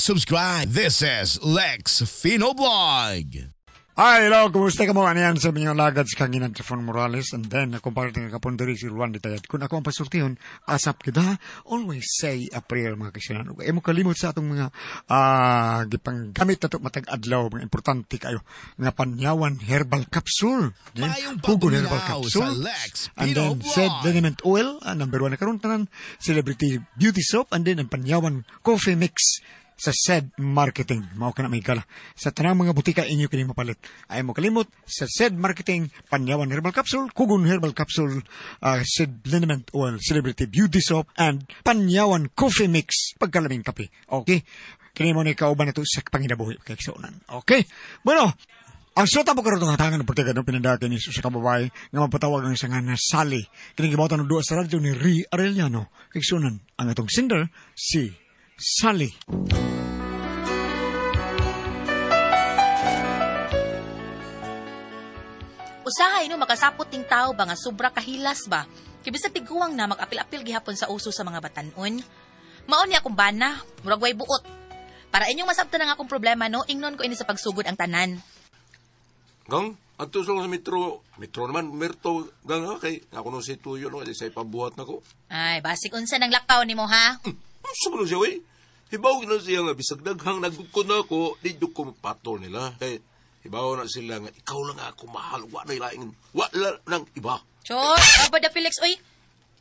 subscribe. This is Lex Fino Vlog. Hi, hello. Kumusta ka mo? Ano yan sa mga lagad sa kanginan sa Fon Morales? And then, akong partner kapondari si Juan Ditayat. Kung ako ang pasultihon, asap kita, always say a prayer, mga kasinan. Huwag mo kalimot sa atong mga gipanggamit na ito matag-adlaw, mga importante kayo. Nga panyawan herbal capsule. Hugo herbal capsule. And then, said liniment oil, number 1 na karon tanan, celebrity beauty soap, and then, ang panyawan coffee mix sa said marketing. Mao ka na may gala. Sa tanang mga butika inyo kini mapalit. Ay mo kalimot sa said marketing, panyawan herbal capsule, kugon herbal capsule, said liniment oil, celebrity beauty soap, and panyawan coffee mix, pagkalaming kape. Okay? Kini mo ni kauban ito sa panginabuhi. Okay, saunan. Okay? Bueno, ang suta po karoon ng hatangan ng partiga ng pinandakin ni sa kababay nga mapatawag ng isang na Sally. Kini gibawatan ng duwa sa radyo ni Ri Arellano. Kay sunan, ang atong sender, si Sally. Usahay no makasapot ting tao ba nga sobra kahilas ba? Kibisa tiguang na mag-apil-apil gihapon sa uso sa mga batanon. Maon niya akong bana, murag way buot. Para inyong masabtan ang akong problema no, ingnon ko ini sa pagsugod ang tanan. Gang, adto sa metro naman merto gang kay ako no si tuyo no di say pabuhat nako. Ay, basig unsa nang lakaw nimo ha? Sumo siya wey. Hibaw na siya nga bisag daghang nagkukod na ako, di ko patol nila. Kay hibaw na sila nga ikaw lang ako mahal, wa na ilaing, wa lang iba. Chot, aba da Felix oy.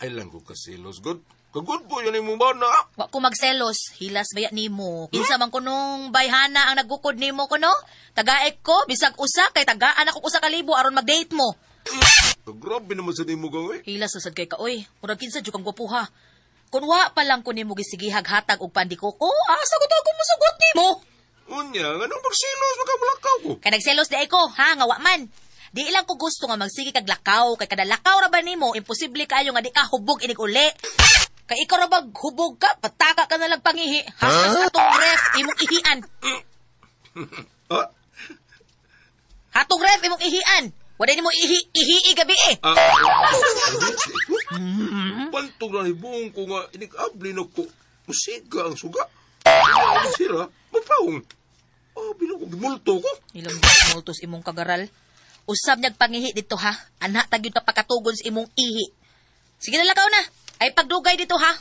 Ay lang ko kasilos god. Kagod po yan mo ba na? Wa ko magselos, hilas baya nimo. Kinsa man kunong bayhana ang nagukod nimo kuno? Tagaek ko bisag usa kay tagaan ako usa ka libo aron mag-date mo. Grabe naman sa nimo gang Hilas usad kay ka oy. Murag kinsa jud kang gwapuha. Kung wa pa lang ko nimo gisigihag hatag og pandikoko, sagot ako mo sagot nimo. Unya, anong magselos magabulakaw ko? Kay nagselos di ko, ha, nga wa man. Di ilang ko gusto nga magsigi kag lakaw, kay kada lakaw ra ba nimo, imposible kayo nga di ka hubog inig uli. Kay ikaw ra bag hubog ka, pataka ka na lang pangihi, hasas atong ref imong ihian. Hatong ref imong ihian. Wala nimo ihi gabi eh. Pantong na ibong ko nga inig-abli na ko. Musiga ang suga. Ang sira, magpaong. Bilang ko, gimulto ko. Ilang multos imong kagaral. Usab niyag pangihi dito ha. Anak tagyod na pakatugon sa imong ihi. Sige na lakaw na. Ay pagdugay dito ha.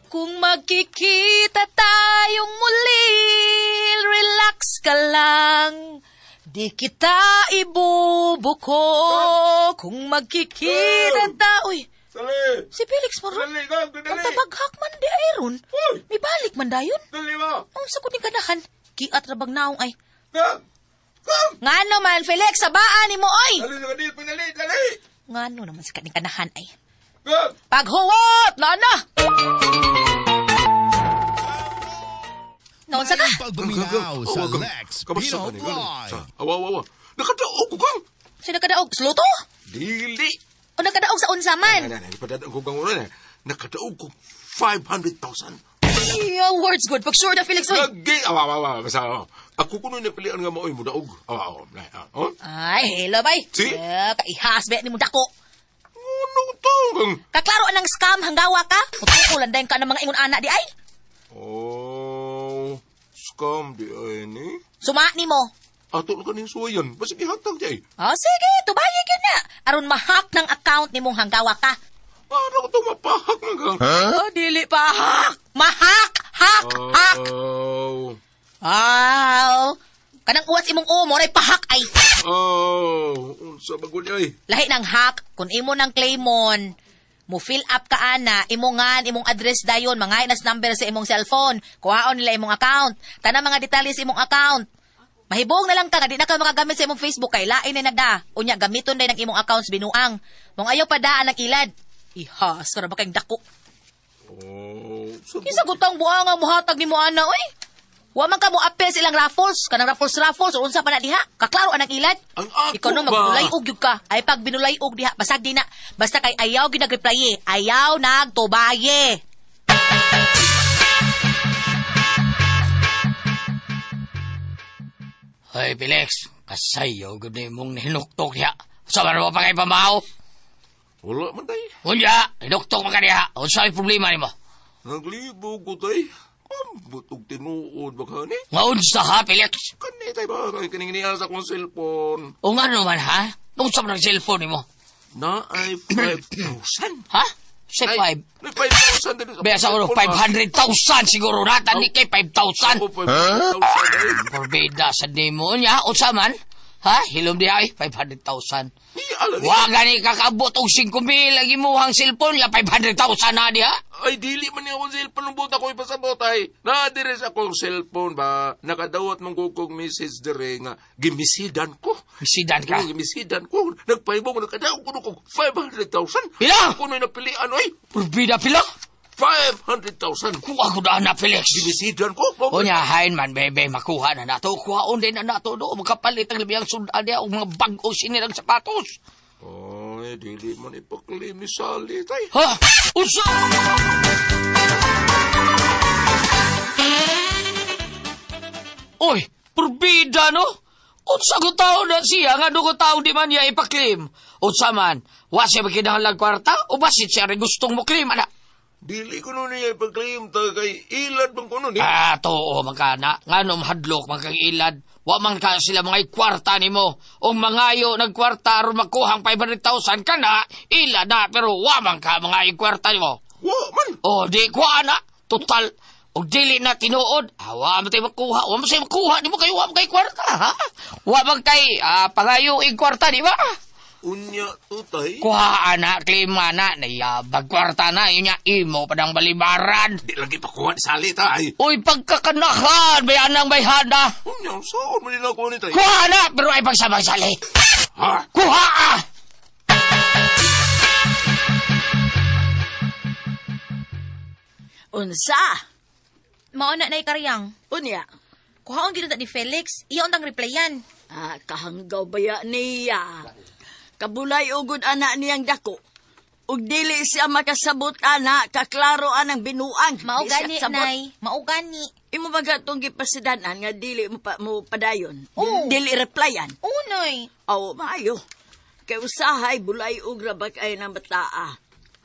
Kung magkikita tayong muli, relax ka lang. Di kita ibubuko. Kung magkikita Uy, Dali! si Felix mo ron. Dali, gang, dali! Ang tabaghak man di ayron. May balik man dayon. Dali ba? Ang sa kuning ganahan. Kiat rabag naong ay. Gang! Gang! Ngano man, Felix, sabaan ni mo oy. Dali na kanil, pinali, dali! Ngano naman sa kaning ganahan ay. Gang! Paghuwot! Lana! Naon sa ka? Pagbuminaw sa Lex Pino Vlog. Awa. Nakadaog ko, gang! Sino kadaog? Sluto? Dili! O nakadaog sa unsaman? Ipadadaan ko gang una. Nakadaog ko 500,000. Yeah, words good. Pag sure na, Felix, oy. Lagi! Awa. Basta, ako kuno na pilihan nga maoy mo daog. Awa. Ay, hello, bay. Si? Kaihasbe ni mo dako. Ano to, gang? Kaklaro anang scam hanggawa ka? Mutukulan dahin ka ng mga ingon anak di ay? Oh, scam di ay ni. Suma ni mo. Ato na kaning suwayan. Basta ihatag di ay. Sige, tubayag yun na. Aron mahak ng account ni mong hanggawa ka. Ano ko ito mapahak na gang? Dili pa hak. Mahak! Hak! Kanang uwas imong moray pahak ay. Unsa bagod ay. Lahi ng hak, kung imo ng claimon, mo fill up ka ana, imongan, imong address dayon, mga inas number sa imong cellphone, kuhaon nila imong account, tanang mga detalye sa imong account. Mahibong na lang ka, di na ka makagamit sa imong Facebook, kay lain na nagda. Unya, gamiton din ng imong accounts binuang. Mong ayaw pa daan ng ilad. Ihas, para ba kayong dako? Kisa gutang buang ang muhatag ni mo ana, oy. Wa man ka mo apel silang raffles, kanang raffles, o unsa pa na diha? Kaklaro anang ilad. Ang ako ikaw no, magbulayog yun ka. Ay pag binulayog diha, basag di na. Basta kay ayaw ginag-reply ayaw nagtubaye. Hoy, Felix, kasayo, gano'n mong nihinuktok niya. Sa ba naman pa kayo pamahaw? Wala man tay. Unya, doktor man ka diha. Unsa may problema nimo? Naglibog ko tay. Ambot og tinuod baka ni. Nga unsa ha, Felix? Kani tay ba kay kining niya sa kong cellphone. O nga naman ha? Unsa man ang cellphone nimo? Na ay 5,000. Ha? Say 5. May 5,000 din sa Besa ko, cellphone, 500,000 siguro na. Tani kay 5,000. Ako 5,000 day. Porbida sa nimo niya. Unsa man? Ha? Hilom diha ay 500,000. Ni ala ni. Wa gani kakabot og 5,000 lagi mo ang cellphone ya 500,000 na diha. Ay, dili man niya akong cellphone ng buta ko ipasabot ay. Nadire sa akong cellphone ba, nakadawat mong kukong message dire nga, gimisidan ko. Sidan ka. Gimisidan ko. Nagpaibong, nakadawat ko kong 500,000. Pila? Ako na napilian, ay. Porbida pila. 500,000. Kung ako na na Felix. Gimisidan ko. O niya, hain man, bebe, makuha na nato. Kuhaon din na nato do. Magkapalit ang labiyang sundan niya o mga bagong sinilang sapatos. Ay, dili man ipaklim ni Sally, tay. Ha? Usa! Oy, porbida no? Unsa ko tao na siya, nga ko tao di man niya ipaklim. Unsa man, wa siya makinahanglang kwarta o basit siya rin gustong mo klim, ana? Dili ko nun niya ipaklim, ta kay ilad bang ko nun, eh. Ah, too, magkana. Nga nung hadlok, magkagilad. Wa man ka sila mga kwarta ni mo. O mangayo nagkwarta ron makuhang 500,000 ka na, ila na, pero wa man ka mga kwarta ni mo. Wa man. O, di ko ana. Total, o dili na tinuod. Wa man tayo makuha. Wa man tayo makuha. Di mo kayo, wa man kayo kwarta, ha? Wa man kayo, pangayo kwarta, di ba? Unya to, tay. Kuha ana, klima na, nayabag kwarta na, yun niya, imo padang balibaran. Di lagi pa kuha ni Sally, tay. Uy, pagkakanahan, bayanang bayhana. Unya, saan mo nila kuha ni, tay? Kuha na, pero ay pagsabang sali. Ha? Kuha ah! Unsa? Mauna na ikaryang. Unya? Kuhaon gid ni Felix. Iya untang replyan. Kahanggaw baya niya. Kabulay ugod anak niyang dako. Ug dili siya makasabot anak, kaklaro anang binuang. Mao Di siya gani, sabot. nay. Mao gani. Imo magatong gipasidanan nga dili mo, mo padayon. Oo. Dili replyan. Unoy. Aw, maayo. Kay usahay bulay ug rabag ay nang bataa.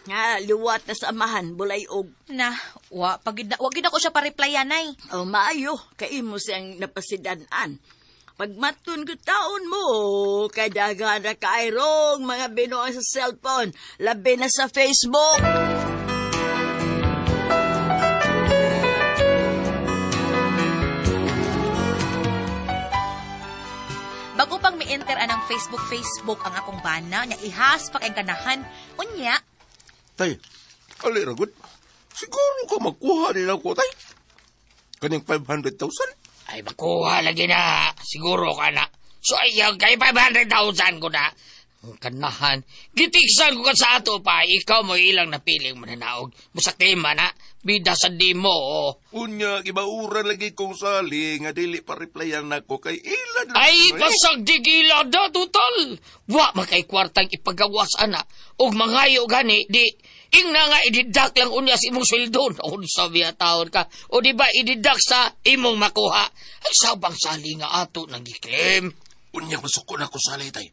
Nga liwat na sa amahan bulay ug. Na, wa gid ako siya pa-replyan, nay. Aw, maayo. Kay imo siyang napasidanan. Pagmatun ko taon mo, kay daghan na kairong mga binuang sa cellphone, labi na sa Facebook. Bago pang mi-enter anang Facebook ang akong bana, nya ihaspak ang kanahan, unya. Tay, ali ragod. Siguro ka magkuha nila ko, tay. Kaning 500,000? Ay, makuha lagi na. Siguro ka na. So, ayaw kay 500,000 ko na. Ang kanahan. Gitiksan ko ka sa ato pa. Ikaw mo ilang napiling mananaog. Musaklima na. Bida sa di mo. Oh. Unya, ibauran lagi kong Sally, nga dili pa replyan na ko kay ilan lang. Ay, ko, eh. pasag digila da, total. Wa makay kwartang ipagawas, ana. Og mangayo gani, di. Ing na nga ididak lang unya sa imong sweldo. Unsa biya taon ka. O di ba ididak sa imong makuha. Ay, sabang sali nga ato nang giklaim. Unya, masuko na ko Sally, tay.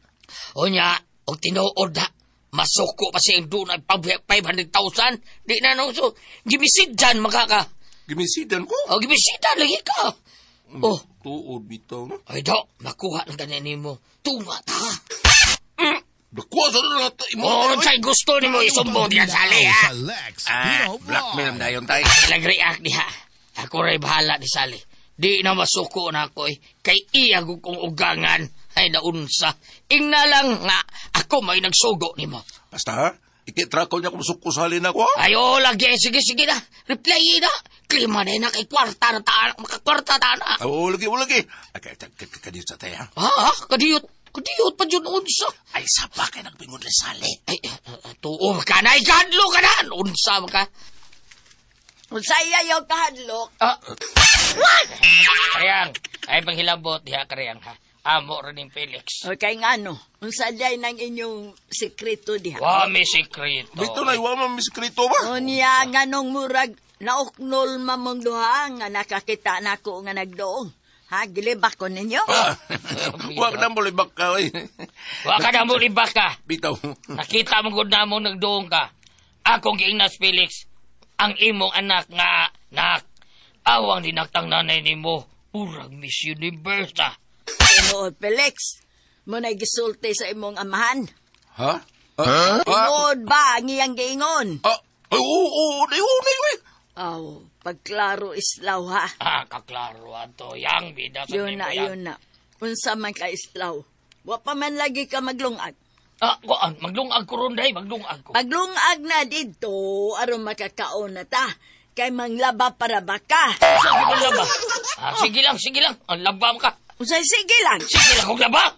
Unya, o tinuod na. Masuko pa siyang doon ay 500,000. Di na nung so. Gimisidyan makaka. Gimisidan ko. O gimisidyan lagi ka. Oh, Tuod bitaw na. ay do, makuha ng ganyan mo. Tunga ta. Dakuha sa na nato. Oh, say gusto ni mo isumbong diyan sa ali, ha? Sa Lex Pino Blackmail Vlog. na yun, tay. Nag-react diha. Ako rin bahala ni Sally. Di na masuko na ako eh. Kay iya kong ugangan. Ay naunsa. Ingna lang nga ako may nagsugo ni mo. Basta ha, ikitra ko niya kung masuko Sally na ko, ha? Ay lagi. Sige na. Reply na. Klima na kay kwarta na taan. Makakwarta taan na. Oo, lagi. Okay, kadiyot sa tayo, ha? Ha? Kadiyot pa dyan unsa. Ay, sapa kayo nagbingon ni Sally. Ay, tuo ka na. Ikadlo ka na. Unsa ka. Unsaya yung kahadlok. Kariyang. Ay panghilabot diha kariyang ha. Amo rin yung Felix. O kay ngano, unsa day nang inyong sekreto diha. Wa may sekreto. Bito na, iwa man miskrito ba? Unya nganong murag nauknol mamong duha nga nakakita nako nga nagdoong. Ha, gilibak ko ninyo? Huwag na mo libak ka, oy. Wa ka na mo libak ka. Bitaw. Nakita mo gud na mo nagdoong ka. Akong giingnas Felix, ang imong anak nga nak. Awang dinaktang nanay nimo. Urang Miss Universe ah. Tinuod, Felix. Muna gisulti sa imong amahan. Ha? Tinuod ba ang iyang giingon? Oo, Aw, pagklaro islaw ha. Kaklaro ato. Yang bida sa Yun nimo na, yan. yun na. Unsa man ka islaw. Wa pa man lagi ka maglungag. Kuan, maglungag ko ron day, maglungag ko. Maglungag na dito, aron makakaon na ta. Kay manglaba para baka. Sabi mo laba. Sige lang. Ang labam ka. Unsay sige lang. Sige lang kong laba.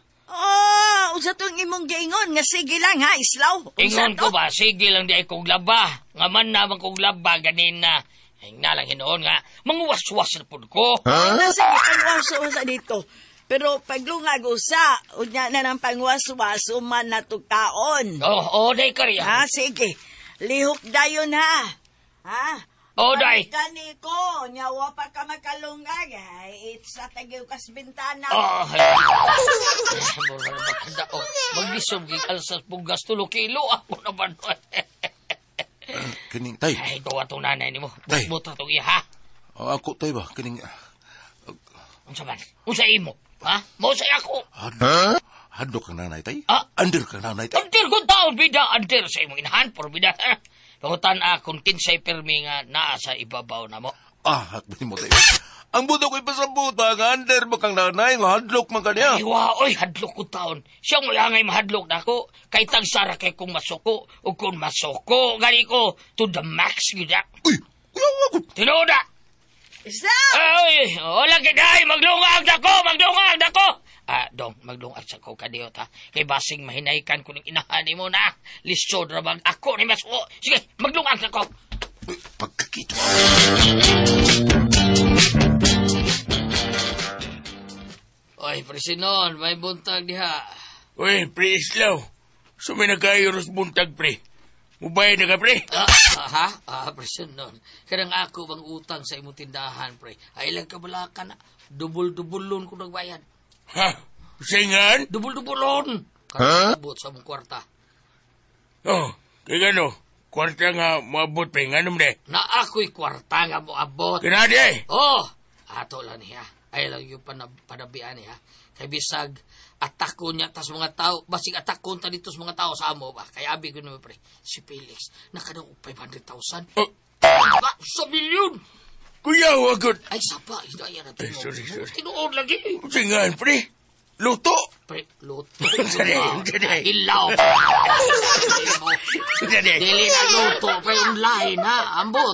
Unsa tong imong giingon nga sige lang ha, islaw. Unsa Ingon ko ba, sige lang di ay kong laba. Nga man naman kong laba ganina. Ay nga lang hinoon nga, manguwas-was na po ko. Nasa pangwaso sa dito. Pero paglungag usa, unya na ng pangwaso-waso man na tugtaon. Day ka riyan. Ha, sige. Lihok dayon ha. Ha? Day. Gani ko, nyawa pa ka makalungag. It's sa tagiw kas bintana. Maglisog alsas pugas 3 kilo. Ako naman. Kining, tay. Ay, gawa itong nanay ni mo. Tay. Buta itong iya, ha? Ako, tay ba? Kining, Unsa man? Unsa imo? Ha? Mausay ako. hadlo ka nanay, tay? Ah? Under ka nanay, tay? Antir ko taon, bida. Antir sa imong inahan, por bida. Pangutan akong kinsay permi nga naa sa ibabaw na mo. Hakbin mo, tay. Ang buto ko'y pasabot, nga under mo kang nanay, nga hadlok man ka niya. Iwa, oy, hadlok ko taon. Siyang wala nga'y mahadlok na ako. Kay tagsara kay kong masuko. O kung masuko, gani ko, to the max, gida. Uy, ako. Tinoda! Isa! Ay, wala kiday, maglungag na ko! Dong, maglungag sa ko kadiyot, ha? Kay basing mahinaykan ko ng inahani mo na. Lisod rabang ako ni masuko. Sige, maglungag na ko. Uy, pagkakito. Oy, Presinon, may buntag diha. Uy, pre Islaw. Sumi na kayo ros buntag, pre. Mubayad na ka, pre. Presinon. Kadang ako bang utang sa imong tindahan, pre. Ay lang kabalakan na. Dubul-dubulon ko nagbayad. Ha? Singan? Dubul-dubulon! Karabot sa mong kwarta. Oh, kaya gano. Kwarta nga maabot, pre. Nga naman de. Na ako'y kwarta nga mo abot. Kinadi eh. Oh! Ato lang niya. Ay lang yung panabian niya. Kay bisag, atako niya tas mga tao. Basig atako ta dito sa mga tao sa amo ba? Kaya abi ko naman pre. Si Felix, nakadaw 500,000. Ba? Sa milyon! Kuya, wagot. Ay, sapa. Hidaya na Ay, sorry. Tinuod lagi. Singan, pre. Luto. Pre, luto. Dali. Ilaw. Dili na luto. Pre, online ha. Ambot.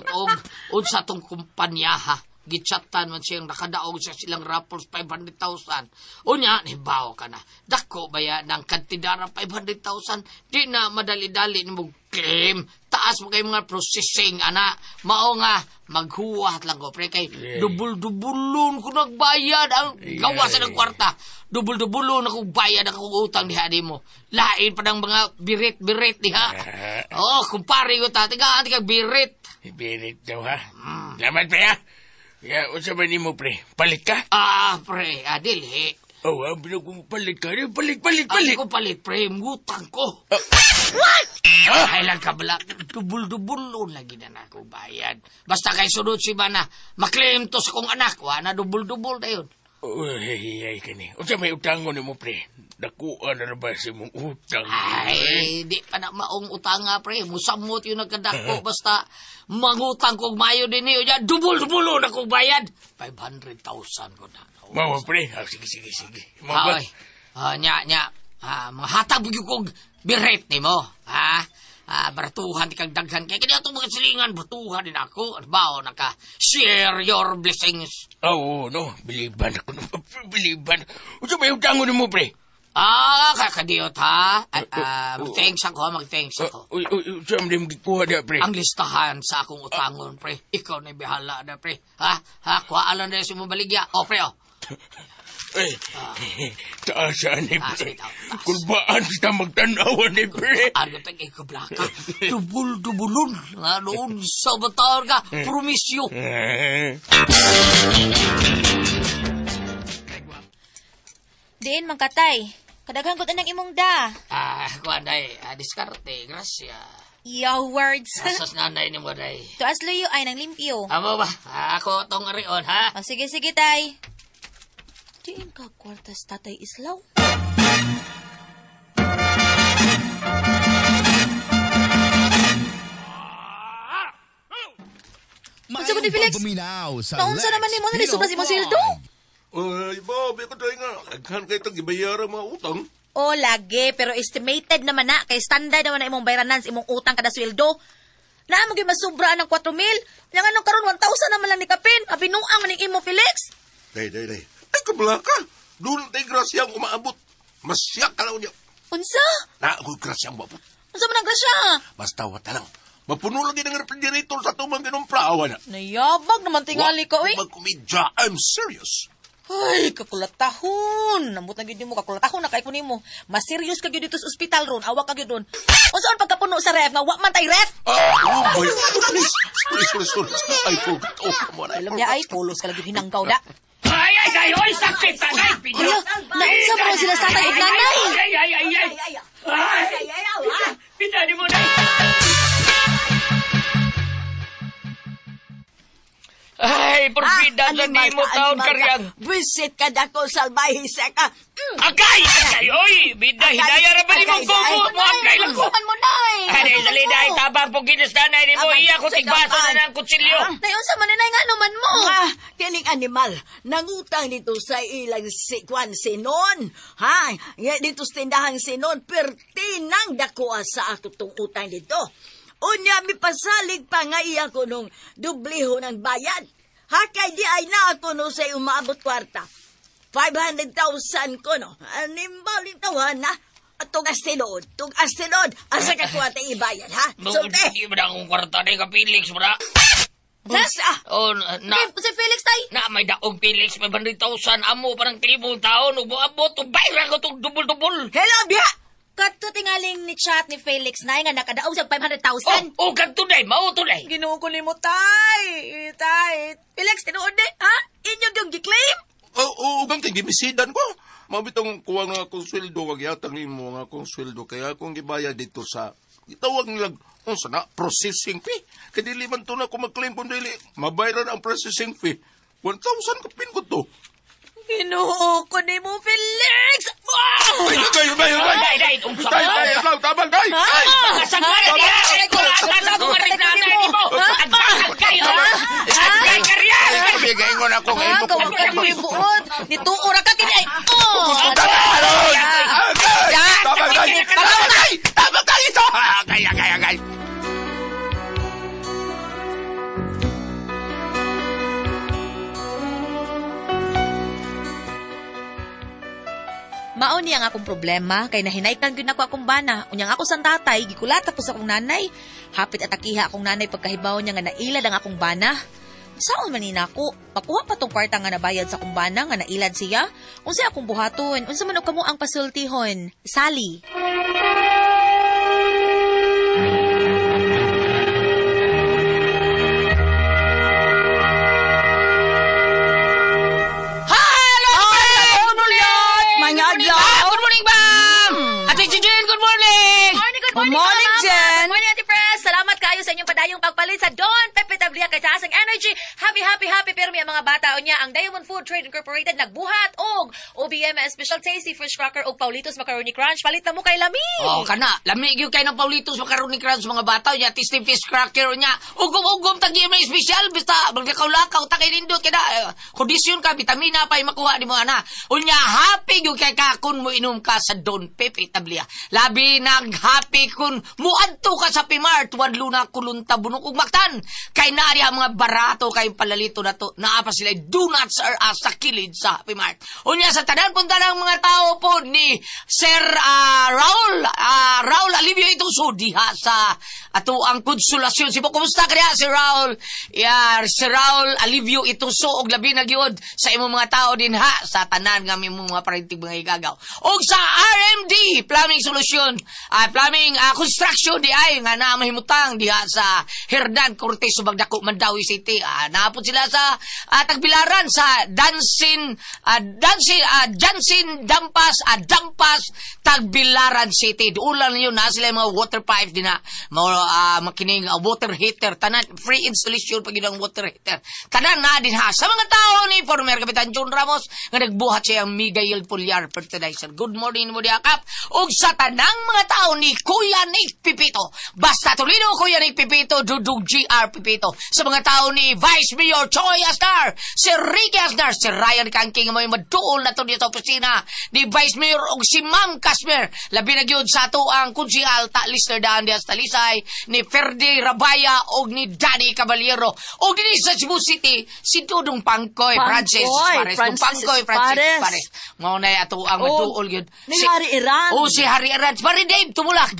Og sa tong kumpanya ha. Gitsatan man siyang nakadaog sa silang raffles 500,000. Unya, nibaw ka na. Dako ba yan ng kantidara 500,000? Di na madali-dali ni mo claim. Taas mo kay mga processing, ana. Mao nga, maghuwat lang ko. Pre, kay dubul-dubulon ko nagbayad ang gawasan ng kwarta. Dubul-dubulon ako bayad ang utang diha di mo. Lain pa ng mga birit-birit diha. Kumpare ko ta. Tiga birit. Birit daw, ha? Laman, pre, ha? Ya, unsa ba nimo, pre? Palit ka? Pre, dili. Bilang kong palit ka. Palit. Ay ko palit, pre. Ngutang ko. What? Ay lang ka bala. Dubul-dubulon lagi na ako bayad. Basta kay sunod si Bana, maklaim to sa kong anak. Wana, dubul-dubul na yun. Ay, kani. Unsa may utangon nimo, pre? Dakuan na ba si mong utang? Ay, di pa na maong utang nga, pre. Musamot yung nagkadako. Basta mangutang kong mayo din niyo. Dubul-dubulo na kong bayad. 500,000 ko na. Mawa, pre. Sige. Ay, nya. Mga hatag bigyo kong biret ni mo. Baratuhan di kang daghan. Kaya kaya itong mga silingan, baratuhan din ako. At bao, share your blessings. Oo, no. Biliban ako. Biliban. Unsa may utangon nimo, pre? Kakadiyot, ha? Mag-thanks ako. Unsa may magikuha na, pre? Ang listahan sa akong utangon, pre. Ikaw na bihala na, pre. Kuhaan na yung mabaligya. Pre, Ay, taasan ni Sige, pre. taas. Kulbaan kita magtanawan ni pre. Ano tang ikablaka? Dubul-dubulon. Nga noon sa batar ka. Promisyo. Diin man katay. Kadaghan gud anang imong da. Kuan day, diskarte, grasya. Yo words. Asas nanay ni mo day. Tuas luyo ay nang limpyo. Amo ba? Ako tong rion, ha? O sige tay. Diin ka kwartas tatay Islaw. Unsa ko ni Felix? Naunsa naman ni mo na subas imong sildo? Ay, Bob, ikaw tayo nga. Aghan kayo itong ibayara mga utang. O lagi, pero estimated naman na. Kay standard naman na imong bayranan sa imong utang kada sweldo. Na mo gyud masubra ng 4,000. Yang anong karon 1,000 naman lang ni kapin. Abinuang man ning imo Felix. Day. Ay, kabala ka. Doon tayo grasyang umaabot. Masyak ka lang niya. Unsa? Na, ako'y grasyang maabot. Unsa man ang grasya? Basta wata lang. Mapuno lagi ng refrigerator sa tumang ginumpla na. Nayabag naman tingali ka, oy. Magkumidya, I'm serious. Ay, kakulatahon. Nambut na gyud mo kakulatahon na kay kunin mo. Mas serious ka gyud dito sa ospital ron. Awak ka gyud ron. Unsaon pagkapuno sa ref nga wa man tay ref? Oh boy. Please. I forgot. Oh, come on. Alam niya ay pulos ka lagi hinanggaw da. Ay, oy, sakit sa nay, pino. Hala, naunsa mo sila sa tatay ug nanay? Ay. Pinani mo na. Ay, porbida sa di mo taon karyang. Visit ka dako salbahe sa ka. Agay! Oy! Bida, hinaya ra ba ni mong kuko? Mo agay lang ko. Sukan mo nay. Ay, salida, tabang po ginustanay ni mo. Iya ko tigbaso na ng kutsilyo. Nay unsa man nay nga naman mo? Kining animal, nangutang dito sa ilang sikwan sinon. Ha? Dito sa tindahang sinon, pertinang dako sa ako tong utang dito. Unya, mi pasalig pa nga iya ko nung dubliho ng bayad. Hakay di ay na ako no sa umaabot kwarta. 500,000 ko no. Animbalin tawahan na. Tug astinod. Asa ka kwarta ibayad, ha? Sulte. Hindi mo na akong kwarta na yung Felix mo na. Basta. Oh, na. Si Felix tay. Na, may daong Felix, may 100,000. Amo, parang 3,000 taon. Ubo-abo, bayran ko itong dubol-dubol. Hello, biya! Kadto tingaling ni chat ni Felix nay nga nakadaog sa 500,000. Oh, kantunay, mautunay. Ginoo ko nimo tay. Felix tinuod di, ha? Inyo gyud gi-claim. Ugang kay gimisidan ko. Mabitong kuha nga akong sweldo, wag yatang mo nga akong sweldo. Kaya akong gibaya dito sa, itawag nilang, unsa na, processing fee. Kadili man to na kung mag-claim kung dili, mabayaran ang processing fee. 1,000 kapin ko to. Ginoo ko nimo Felix. Ay, Day, umsa mo. Tabang, day! Kasangara niya. Sa akong marinanay ni mo. Agay, agay karyan. Bigay ko na kung ito. Kawag ka buot. Nituo ra ka kini ay. Tabang, day! Ito! Agay. Mao niya nga akong problema kay nahinaytan gyud nako akong bana. Unyang ako sang tatay gikulata po sa akong nanay. Hapit atakiha akong nanay pagkahibaw niya nga nailad ang akong bana. Saon man ni nako? Pakuha pa tong kwarta nga nabayad sa akong bana nga nailad siya. Unsa akong buhaton? Unsa man og kamo ang pasultihon? Sally. Good morning, ma'am! Ate Jen, good morning! Good morning, Jen! Good morning, Ate Press! Salamat kayo sa inyong padayong pagpalit sa Don Pepe Tablia kay Tasang Energy. Happy, pero may mga bata o niya ang Diamond Food Trade Incorporated nagbuhat og OBM Special Tasty Fish Cracker o Paulitos Macaroni Crunch. Palit na mo kay Lami! Oh, kana. Lami yung kayo ng Paulitos Macaroni Crunch mga bata o niya. Tasty Fish Cracker o niya. Ugom-ugom tagi may special. Basta, magkakaw-lakaw, takay nindot kaya. Kondisyon ka, vitamina pa yung makuha ni mo, ana. O niya, happy yung kay kakun mo inom ka sa Don Pepe Tablia. Labi nag-happy kun muadto ka sa Pimart. Wadlo na kulunta bunok ug maktan. Kay naari ang mga barato kay palalito na to. Naapa sila donuts or sa kilid sa Pimart. Unya sa tanan punta ng mga tao po ni Sir Raul Alivio itong diha sa ato ang konsolasyon. Sipo, kumusta kaya si Raul? Sir Raul Alivio itong og labi na gyud sa imong mga tao din ha sa tanan nga imong mga parenting mga igagaw. Og sa RMD Plumbing Solution, plumbing construction di ay nga na mahimutang diha sa Hernan Cortez subag dako Mandawi City. Naapod sila sa Tagbilaran sa Jansin Dampas Tagbilaran City. Duulan niyo na sila mga water pipes din na makining water heater tanan free installation pag yun ang water heater tanan na din ha sa mga tao ni former Kapitan John Ramos nga nagbuhat siya ang Miguel Pulyar fertilizer. Good morning mo diakap ug sa tanang mga tao ni Kuya Nick Pipito basta Torino Kuya Nick Pipito Dudug GR Pipito sa mga tao ni Vice Mayor Choi Asnar si Ricky Asnar si Ryan Kangking mo maduol na to dito sa opisina ni Vice Mayor og si Ma'am Casmer labi na gyud sa ato ang konsehal ta lister daan diya sa Talisay ni Ferdi Rabaya og ni Danny Caballero og dinhi sa Cebu City si Dudong Pangkoy Francis Pares mao na ato ang maduol gyud si Hari Iran si Hari Iran pare Dave tumulak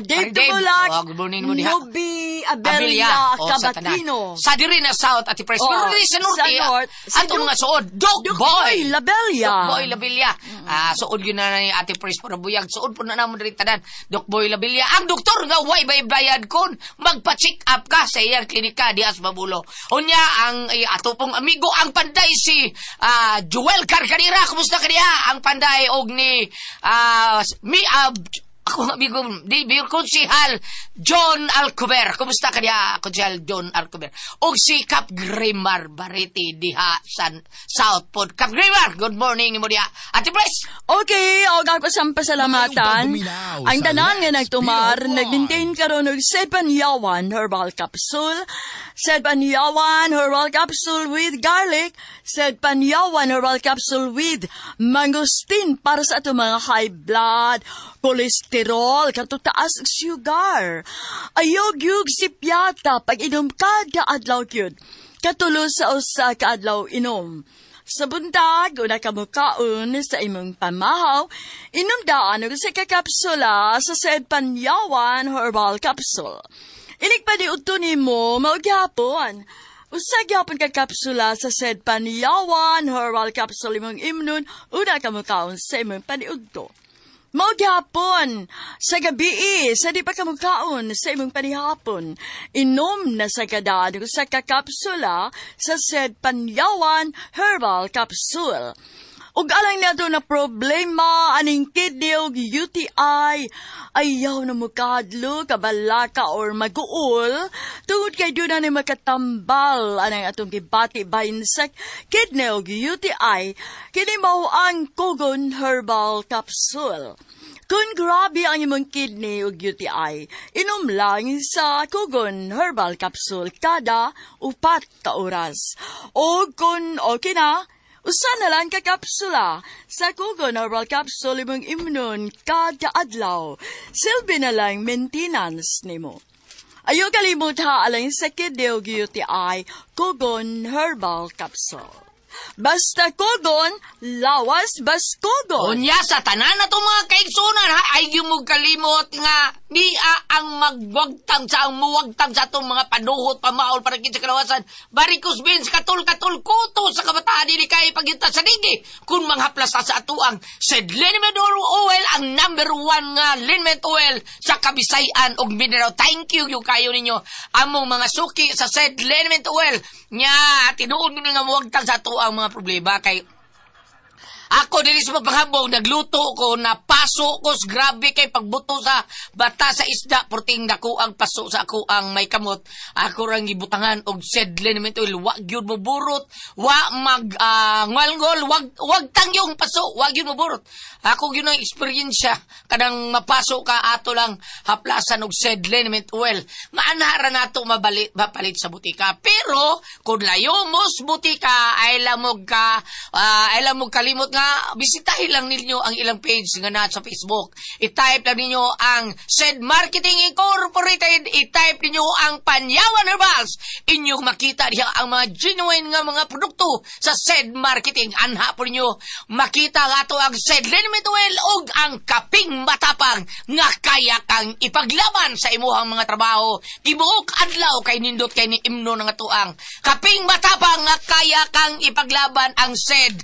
Dave tumulak good morning mo diha Nubi Abelia Cabatino sa diri na South at Press pero diri sa Norte ato mga suod Dog Boy Labelia suod gyud na ni Ate Pres para buyag suod po na namo diri tanan Dog Boy Labelia ang doktor nga way bayad kon magpa-check up ka sa iyang klinika dias Babulo unya ang ato pong amigo ang panday si Joel Carcarira kumusta kaniya ang panday og ni ako amigo di konsehal John Alcover kumusta kaniya konsehal John Alcover og si Cap Grimar Bariti diha sa South Pod. Cap Grimar good morning mo diha Ate Pres. Okay, og ako sa pasalamatan ang tanan nga nagtumar nag-maintain karon og Sed Panyawan Herbal Capsule with garlic, Sed Panyawan Herbal Capsule with mangosteen para sa ato mga high blood, kolesterol, katutaas og sugar. Ayog-yug si piyata pag inom kada adlaw gyud. Katulos sa usa ka adlaw inom. Sa buntag, una ka mukaon sa imong pamahaw, inom daan og sa kakapsula sa Sed Panyawan Herbal Capsule. Inig pa di uto ni mo, maugyapon. Usa gyapon ka kapsula sa Sed Panyawan Herbal Capsule imong imnon, una ka mukaon sa imong paniudto. Maugyapon, sa gabi sa di pa ka mukaon sa imong panihapon, inom na sa kadaan sa kakapsula sa Sed Panyawan Herbal Capsule. Ug alang nato na problema aning kidney ug UTI, ayaw na mukadlo, kabalaka or maguol, tungod kay doon na makatambal anang atong gibati bahin sa kidney ug UTI, kini mao ang Kogon Herbal Capsule. Kung grabe ang imong kidney ug UTI, inom lang sa Kogon Herbal Capsule kada 4 ka oras. O kung okay na, usa na lang ka kapsula sa Kogon Herbal Capsule imong imnon kada adlaw. Silbi na lang maintenance nimo. Ayaw kalimut ha alang sa kidney ug UTI, Kogon Herbal Capsule. Basta Kogon, lawas bas Kogon. Unya sa tanan na itong mga kaigsunan ha, ay yung kalimot nga ni ang magwagtang sa ang muwagtang sa itong mga panuhot, pamaol, paragin sa kalawasan, varicose veins, katul, kuto sa kabataan, hindi kaya paginta sa digi. Kung manghaplas sa atuang Sed Liniment Oil, ang #1 nga liniment oil sa Kabisayan og mineral. Thank you yung kayo ninyo. Among mga suki sa Sed Liniment Oil, nya, tinuod nyo nga muwagtang sa atuang mga problema kay ako dili sa paghambog nagluto ko napaso ko grabe kay pagbuto sa bata sa isda porting dako ang paso sa ako ang may kamot ako rang gibutangan og Sed Liniment Oil wa gyud mo burot wa mag ngwalngol wag tangyong paso wa gyud mo burot ako gyud ang eksperyensya kadang mapaso ka ato lang haplasan og Sed Liniment Oil maanara nato mapalit sa butika pero kun layo mos butika ay lamog kalimot nga bisitahin lang ninyo ang ilang page nga na sa Facebook. I-type lang ninyo ang Sed Marketing Incorporated. I-type ninyo ang Panyawan Herbals. Inyong makita diya ang mga genuine nga mga produkto sa Sed Marketing. Anha po ninyo makita nga to ang Sed Liniment Oil o ang kaping matapang nga kaya kang ipaglaban sa imuhang mga trabaho. Ibuok adlaw kay nindot kay ni imno nga tuang. Kaping matapang nga kaya kang ipaglaban ang Sed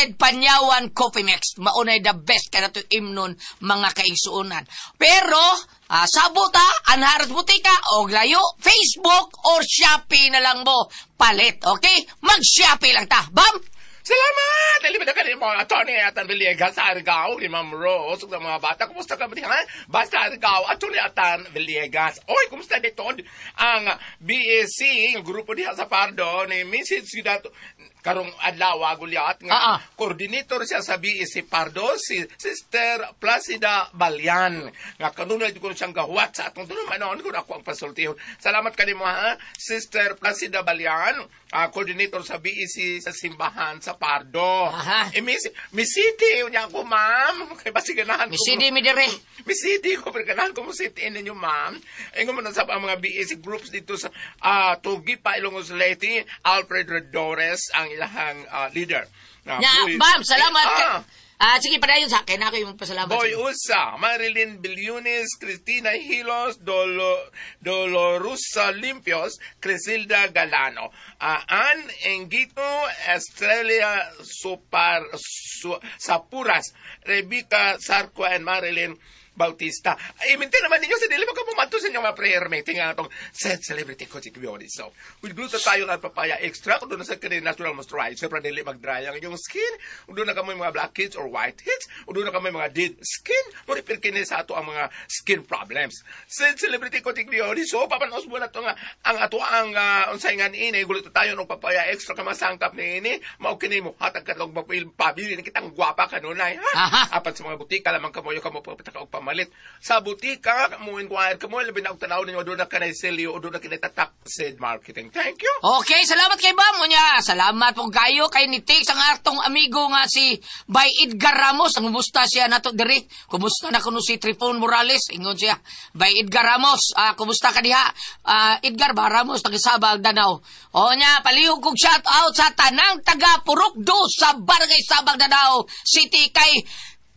Panyawan Coffee Mix. Maunay the best kaya ito imnon mga kaigsuunan. Pero, Sabot ha, Anharas Butika, o layo, Facebook, or Shopee na lang mo. Palit, okay? Mag-Shopee lang ta. Bam! Salamat! Nalimutan ka rin mo, Atty. Atan Villegas sa Argao, ni Ma'am Rose, ng mga bata. Kumusta ka ba ha? Basta Argao, Atty. Atan Villegas. Oy, kumusta dito? Ang BSC, yung grupo diha sa Pardo, ni Mrs. Sidato, karong adlaw gulyat nga coordinator siya sa BSC Pardo, si Sister Placida Balyan. Nga kanunay ko siyang gahuwat sa atong tulong manon ko ako ang pasultihon. Salamat kanimo ha, Sister Placida Balyan, coordinator sa BSC sa simbahan sa Pardo. Misiti niya ako, ma'am. Kay basi ganahan ko. Misiti mi dire. Misiti ko pero ganahan ko mo sitiin ninyo, ma'am. Ingon mo na sa mga BSC groups dito sa Tugi pa Ilongos Leyte, Alfred Redores ang ilahang leader. Ma'am, salamat. Sige, padayon sa akin. Ako yung pasalamat. Boy Usa, Marilyn Billunes, Cristina Hilos, Dolorusa Limpios, Crisilda Galano, Ann Engito, Estrella Sapuras, Rebecca Sarco, and Marilyn Bautista. Ay, mintin naman ninyo sa dili mo ka pumanto sa inyong mga prayer meeting nga itong set celebrity coaching beauty. So, with gluta tayo ng papaya extra, kung doon na sa kanil natural moisturizer, para dili mag-dry ang inyong skin, kung doon na kami mga blackheads or whiteheads, kung doon na kami mga dead skin, mo rin sa ato ang mga skin problems. Set celebrity coaching beauty. So, papanos mo na ito nga, ang ato ang unsayngan ini, guluta tayo ng papaya extra ka masangkap ni ini, maukini mo, hatag ka lang pabili na kitang gwapa kanunay, ha? Apat sa mga butika, lamang kamoyo ka mo pagpataka o pamalit. Sa butika, mo inquire ka mo, labi na ang tanaw ninyo, doon na ka na selyo, o doon na kinatatak said marketing. Thank you. Okay, salamat kay Bam. Nya, salamat po kayo kay ni Tix, ang artong amigo nga si Bay Edgar Ramos. Ang kumusta siya nato diri? Kumusta na kuno si Trifon Morales? Ingon siya, Bay Edgar Ramos, kumusta ka diha? Edgar ba Ramos, taga-Sabag, Danao. O nya, palihog kong shout out sa tanang taga Purukdo sa Barangay Sabag, Danao City kay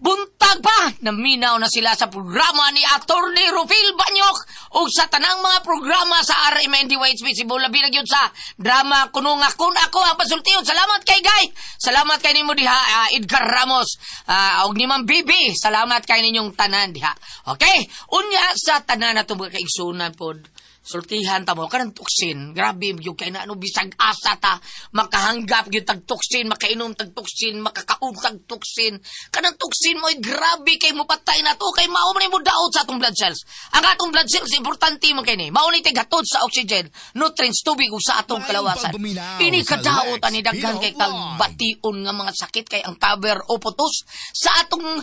buntag pa, naminaw na sila sa programa ni Atty. Rufil Banyok o sa tanang mga programa sa RMNDYHP Cebu. Labi na yun sa drama kuno nga kun ako ang pasultiyon. Salamat kay Guy. Salamat kay nimo diha, Edgar Ramos. Og ni Ma'am Bibi. Salamat kay ninyong tanan diha. Okay? Unya sa tanan na ito mga kaigsunan po. Sultihan ta mo, kanang tuksin. Grabe, yung kay na ano, bisag asa ta, makahanggap yung tag-tuksin, makainom tag-tuksin, makakaum tag-tuksin. Kanang tuksin mo, grabe kay mo patay na to, kay maumani mo daot sa atong blood cells. Ang atong blood cells, importante mo kay ni. Maunay gatod sa oxygen, nutrients, tubig, o sa atong kalawasan. Ini kadaot, ani daghan kay kagbation nga mga sakit, kay ang cover o putos sa atong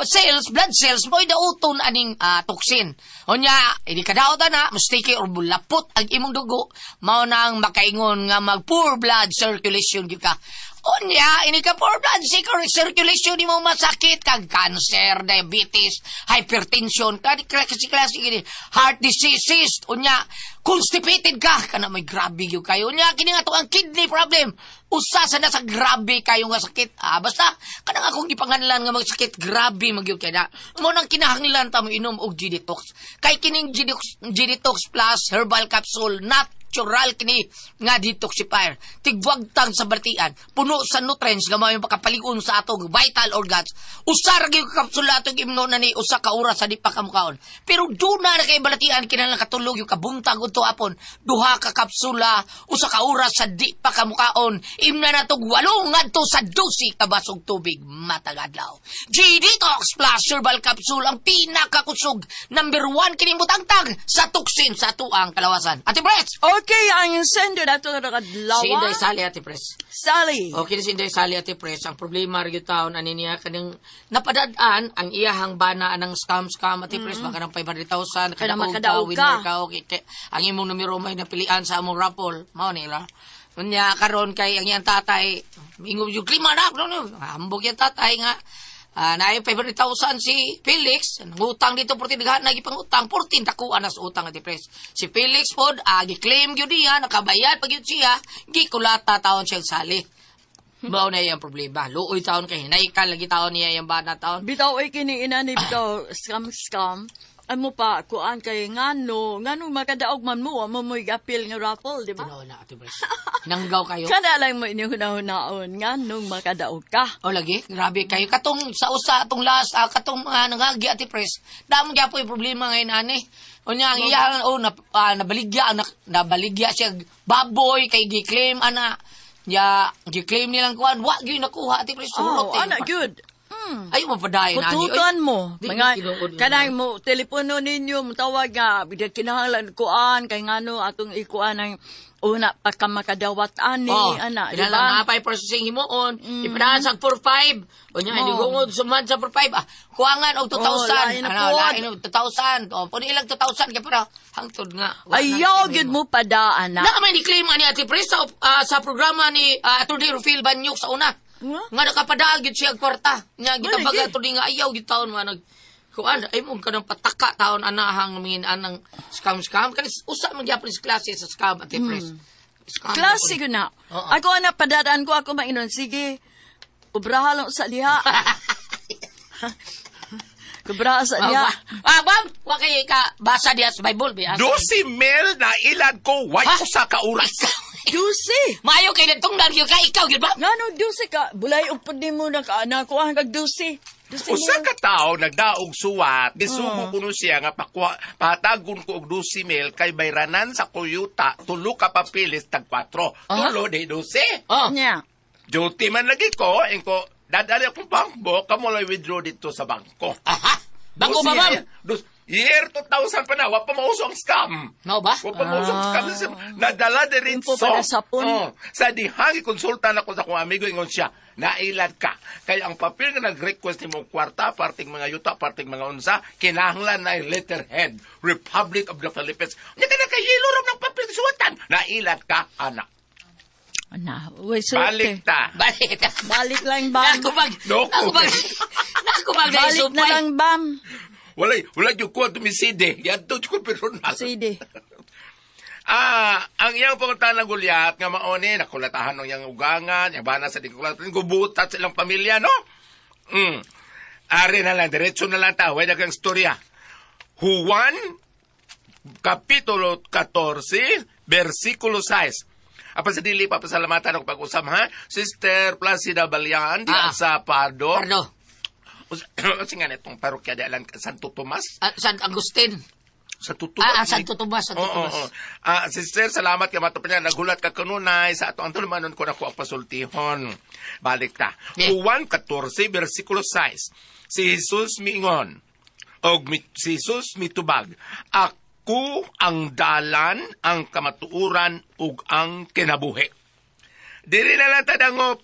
cells, blood cells, mo'y daoton aning tuksin. O nya, ini kadaot na, musti or bulapot ang imong dugo, mao nang makaingon nga mag-poor blood circulation gyud ka. Unya, ini ka poor blood circulation di mo masakit kag cancer, diabetes, hypertension, kasi gini, heart diseases, unya, constipated ka, kana may grabe gyud kayo. Unya, kini nga to ang kidney problem. Usa sa nasa grabe kayo nga sakit. Basta, kanang akong ipanganlan nga magsakit, grabe magyud kay na. Mo nang kinahanglan ta mo inom og G-Detox. Kay kining G-Detox Plus Herbal Capsule, natural kini nga detoxifier. Tigbuagtang sa baltian, puno sa nutrients nga mao yung pakapaligon sa atong vital organs. Usa ra gyud kapsula atong imno na ni usa ka oras sa di pa kamukaon. Pero duna na kay balatian kinahanglan katulog yung kabuntag udto apon. Duha ka kapsula usa ka oras sa di pa kamukaon. Imna na tog 8 ngadto sa 12 ka basog tubig matag adlaw. G-Detox Plus Herbal Capsule ang pinakakusog number 1 kini butangtag sa tuksin sa tuang kalawasan. Ate Pres. Okay, ang sender na ito nakadlawa. Si Inday Sally, Ate Pres. Sally. Okay, si Inday Sally, Ate Pres. Ang problema rin yung taon, niya kanang napadadaan ang iyahang bana ng scam, Ate Pres. Baka ng 500,000. Kadaog ka. Okay. Ang imong numero may napilian sa among raffle. Mao nila. Unya karon kay ang iyang tatay, ingon yung klima na, hambog yung tatay nga. Naay 500,000 si Felix, ngutang dito porti daghan na gipangutang 14 dakuan as utang Ate Pres. Si Felix pod gi-claim gyud niya, nakabayad pag yun siya, gikulata taon siyang sali. Mao na yung problema. Luoy taon kay naikal lagi taon niya yung bana taon. Bitaw ay kini inani bitaw scam. Amo pa, kuan kay ngano makadaog man mo mo'y gapil nga raffle, di ba? Tinaw na, Ate Pres. Nanggaw kayo. Kana lang mo inyong hunahunaon, nganong makadaog ka. O lagi, grabe kayo. Katong sa usa, atong last, katong mga nangagi, Ate Pres, damo niya po yung problema ngayon, ani. O niya, ang iyan, nabaligya siya, baboy, kay giklaim, ana. Ya, giklaim nilang kuhan, wag yun nakuha, Ate Pres, surot. Ana, good. Ayaw mapadayon, ani. Putukan mo. Di, Mga, tinuod mo. kanang mo, telepono ninyo, mutawag nga, bidat kinahanglan kuan, kay ngano, atong ikuan ng una pa ka makadawat ani, ana, di Kailangan ba? nga 5% himoon, ipadaan sa 4-5. O niya, gungod sumad sa 4-5. Kuwangan og 2,000. lain na po. Lain og 2,000. O, puno ilang 2,000, kaya para hangtod nga. Ayaw, gid mo padaan, na. Nakamay ni claim ani Ate Pres sa programa ni Atty. Rufil Banyok sa una. Nga nakapadaag yun siya kwarta. Nga gitabaga to nga ayaw gid taon man nag kuan ay mo kanang pataka taon anahang min anang scam kanis usa man gyapon sa klase sa scam Ate Pres. Scam Klase ko na. Ako ana padadaan ko ako maingon, sige. Ubraha lang sa liha. Kubraha sa liha. Bam, wa kay ka basa diha sa Bible bi. 12 mil na ilad ko, way ko sa kauras. Dusi. Mayo kay natong nagyo ka ikaw gid ba? Ngano dusi ka? Bulay og pud nimo na ka na kuha kag dusi. Dusi Usa mo. ka tao nagdaog suwat, gisugo kuno siya nga patagon ko og 12 mil kay bayranan sa kuyuta, tulo ka papilis tag 4. Tulo di 12. Nya. Duty man lagi ko, engko dadali akong bangko, kamo lang withdraw dito sa bangko. Aha. Bangko ba bam? Year 2000 pa na, wa pa mauso ang scam. No ba? Wa pa mauso ang scam. Nadala din Info pala sa pun. sa dihang konsulta na ko sa kong amigo, ingon siya, nailad ka. Kaya ang papel nga nag-request ni mong kwarta, parting mga yuta, parting mga unsa, kinahanglan na letterhead, Republic of the Philippines. Hindi ka nakahilurog ng papel suwatan. Nailad ka, anak. Ana, way so. Balik ta. Balik lang bam. Nakubag na Balik na lang bam. Wala yung kuha tumiside. Yan to, yung personal. Sige. Ang iyang panguntahan ng Gulyat, nga maone, nakulatahan ng iyang ugangan, yung bana sa dikulat, gubutat silang pamilya, no? Ari na lang, diretso na lang tawag na kang storya. Juan, Kapitulo 14, versikulo 6. Apa sa dili, papasalamatan ako pag-usam, ha? Sister Placida Balian, di sa Pardo. Kasi nga itong parokya di alam, Santo Tomas? San Agustin. Santo Tomas. Santo Tomas. Sister, salamat ka mato pa niya. Nagulat ka kanunay sa ato. Ang tulumanon ko na ko ang pasultihon. Balik ta. Juan 14, versikulo 6. Si Jesus miingon, si Jesus mitubag, ako ang dalan, ang kamatuuran, ug ang kinabuhi. Diri na lang tadangop,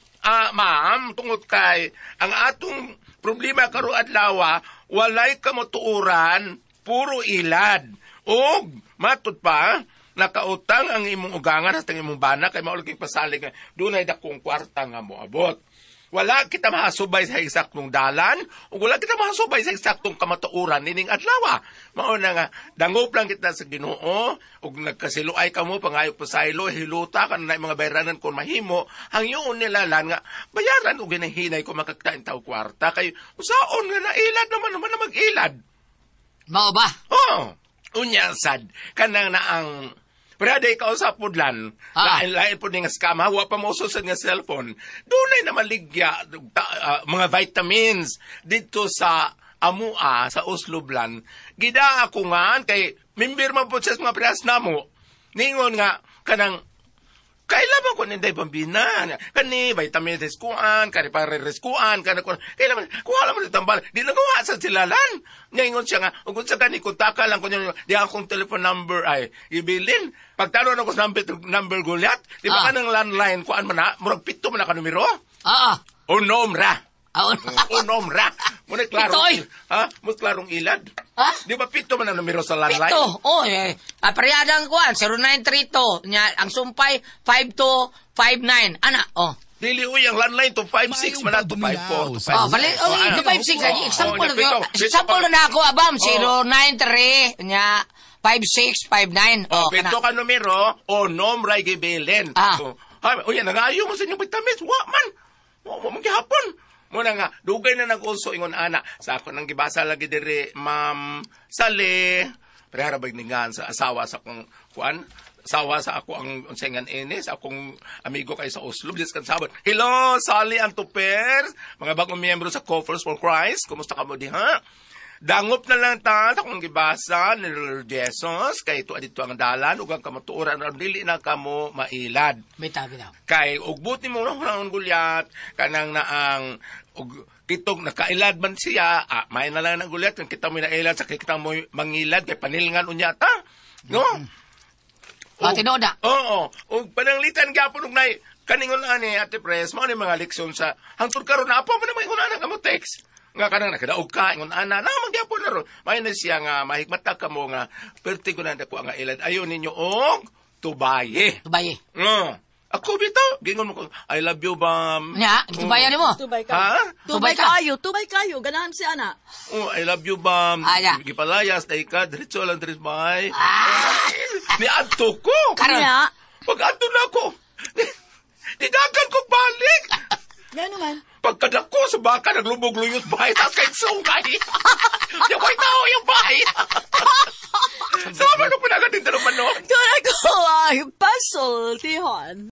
ma'am, tungod kay, ang atong problema karon adlaw, walay kamatuuran, puro ilad. Og matud pa, nakautang ang imong ugangan at ang imong bana kay maulog kay pasalig dunay dakong kwarta nga moabot. Wala kita mahasubay sa eksaktong dalan, o wala kita mahasubay sa eksaktong kamatuuran nining adlaw. Mao na nga dangop lang kita sa Ginoo, ug nagkasiluay kamo pangayo pasaylo hiluta kan na mga bayranan kon mahimo, hangyoon nila lan nga bayaran og ginahinay ko makaktain taw kwarta kay usaon nga nailad naman na mag-ilad. Mao ba? Unya sad kanang na ang Praday ka sa pudlan, lain po nga scam, hawa pa mo susad nga cellphone. Dunay na maligya, mga vitamins dito sa amua, sa Uslublan. Gida ako nga, kay mimbir man po sa mga priyas na mo, ningon nga, kanang, kailangan ko ninday pambinan. Kani, vitamins reskuan, kani pare reskuan, kailangan, kuha lang mo tambal. Di lang kuha sa silalan. Ngayon siya nga, kung sa kani, kuntaka lang ko niyo, di akong telephone number ay ibilin. Pagtalo ako sa number Gulyat, di ba ka ng landline, kuhaan man na, murag pito man na ka numero? Unomra. Unomra. Muna klarong Mas klarong ilad. Di ba pito man ang numero sa landline? Pito. Parehadang kuan 0932 nya ang sumpay 5259. Ana, Dili uy ang landline to 56 man na to 54. Bali, 56 example na ako abam 093 nya 5659. Pito ka numero Unomra gibilin. Uy, nangayo mo sa inyong vitamins. Wa man gihapon. Muna nga, dugay na nag-ulso ingon ana. Sa ako nang gibasa lagi diri, Ma'am Sally. Parehara bagningan sa asawa sa akong kuan. Asawa sa ako ang unsengan ini, sa akong amigo kay sa Oslo. Just kan sabot. Hello, Sally and Tupers. Mga bagong miyembro sa Coffers for Christ. Kumusta ka mo diha? Dangop na lang ta sa akong gibasa ni Lord Jesus. Kay ito adito ang dalan. Ugang kamatuoran. Dili na kamo mailad. Bitaw. Kay ugbuti mo na ang gulyat. Kanang naang kitong nakailad man siya. May na lang ng gulyat. Kung kita mo nailad, sa kita mo mangilad. Kay panilngan unya ta. No? Tinoda. Oo. O pananglitan gapon og nay kaningon ani Ate Pres, mao ni mga leksyon sa hangtod karon na apo man may hunana ka mo text. Nga kanang nakadaog ka ingon ana na magyapon na ron. May na siya nga mahigmata ka mo nga perti ko na dako nga ilad. Ayo ninyo og tubaye. Tubaye. Ako bitaw, gingon mo ko, I love you, Bam. Nya, tubayan nimo. Tubay ka. Ha? Tubay kayo, ganahan si ana. Oh, I love you, Bam. Aya. Gipalayas, day ka, diretso lang, diretso, bye. Ni adto ko. Karon. Nya, Pag adto na ako, didagan ko balik. nga naman. Pagkadako sa baka, naglubog-luyot bahay, tapos kahit sungkay. Yung may tao yung bahay. Sama nung pinagatin na naman, no? Kung ako ay puzzle, Tihon.